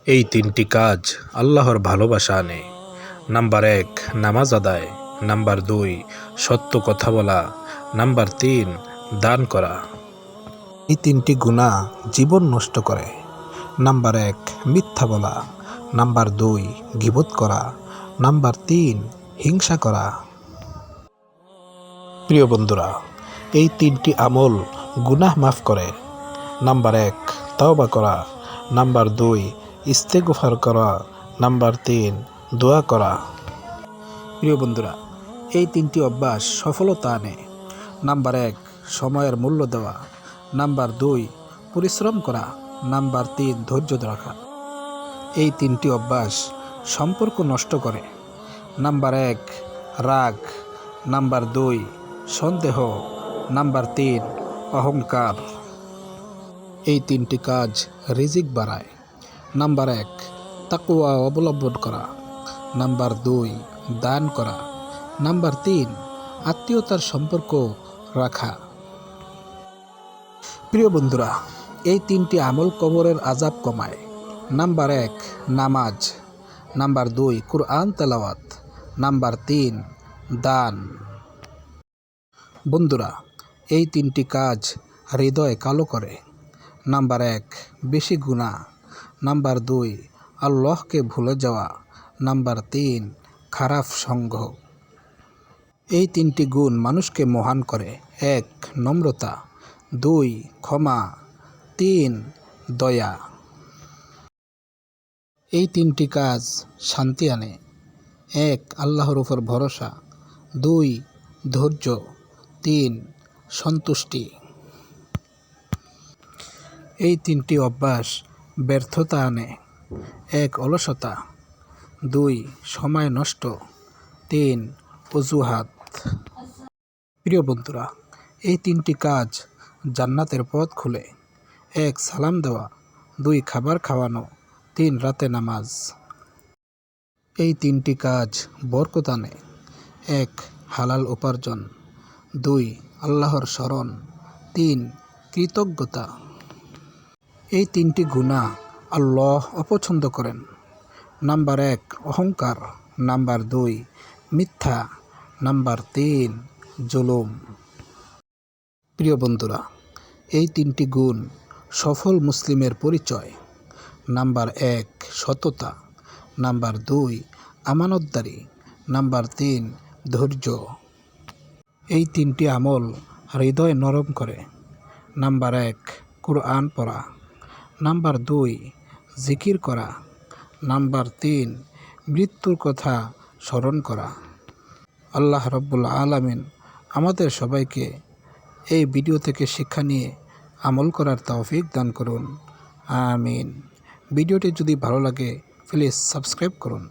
এই তিনটি কাজ আল্লাহর ভালোবাসা আনে। নাম্বার ১, নামাজ আদায়। নাম্বার ২, সত্য কথা বলা। নাম্বার ৩, দান করা। এই তিনটি গুনাহ জীবন নষ্ট করে। নাম্বার ১, মিথ্যা বলা। নাম্বার ২, গীবত করা। নাম্বার ৩, হিংসা করা। প্রিয় বন্ধুরা, এই তিনটি আমল গুনাহ মাফ করে। নাম্বার ১, তওবা করা। নাম্বার ২, ইস্তেগফার করা। নাম্বার ৩, দোয়া করা। প্রিয় বন্ধুরা, এই তিনটি অভ্যাস সফলতা আনে। নাম্বার ১, সময়ের মূল্য দেওয়া। নাম্বার ২, পরিশ্রম করা। নাম্বার ৩, ধৈর্য রাখা। এই তিনটি অভ্যাস সম্পর্ক নষ্ট করে। নাম্বার ১, রাগ। নাম্বার ২, সন্দেহ। নাম্বার ৩, অহংকার। এই তিনটি কাজ রিজিক বাড়ায়। নাম্বার ১, তাকওয়া অবলম্বন করা। নাম্বার ২, দান করা। নাম্বার ৩, আত্মীয়তার সম্পর্ক রাখা। প্রিয় বন্ধুরা, এই তিনটি আমল কবরের আযাব কমায়। নাম্বার ১, নামাজ। নাম্বার ২, কুরআন তেলাওয়াত। নাম্বার ৩, দান। বন্ধুরা, এই তিনটি কাজ হৃদয় কালো করে। নাম্বার ১, বেশি গুনাহ। নাম্বার ২, আল্লাহকে ভুলে যাওয়া। নাম্বার ৩, খারাপ সঙ্গ। এই তিনটি গুণ মানুষকে মহান করে। ১, নম্রতা। ২, ক্ষমা। ৩, দয়া। এই তিনটি কাজ শান্তি আনে। ১, আল্লাহর উপর ভরসা। ২, ধৈর্য। ৩, সন্তুষ্টি। এই তিনটি অভ্যাস ব্যর্থতা আনে। ১, অলসতা। ২, সময় নষ্ট। ৩, অজুহাত। প্রিয় বন্ধুরা, এই তিনটি কাজ জান্নাতের পথ খুলে। ১, সালাম দেওয়া। ২, খাবার খাওয়ানো। ৩, রাতে নামাজ। এই তিনটি কাজ বরকত আনে। ১, হালাল উপার্জন। ২, আল্লাহর স্মরণ। ৩, কৃতজ্ঞতা। এই তিনটি গুনাহ আল্লাহ অপছন্দ করেন। নাম্বার ১, অহংকার। নাম্বার ২, মিথ্যা। নাম্বার ৩, জুলুম। প্রিয় বন্ধুরা, এই তিনটি গুণ সফল মুসলিমের পরিচয়। নাম্বার ১, সততা। নাম্বার ২, আমানতদারি। নাম্বার ৩, ধৈর্য। এই তিনটি আমল হৃদয় নরম করে। নাম্বার ১, কুরআন পড়া। নাম্বার ২, জিকির করা। নাম্বার ৩, মৃত্যুর কথা স্মরণ করা। আল্লাহ রাব্বুল আলামিন আমাদের সবাইকে এই ভিডিও থেকে শিক্ষা নিয়ে আমল করার তৌফিক দান করুন। আমিন। ভিডিওটি যদি ভালো লাগে প্লিজ সাবস্ক্রাইব করুন।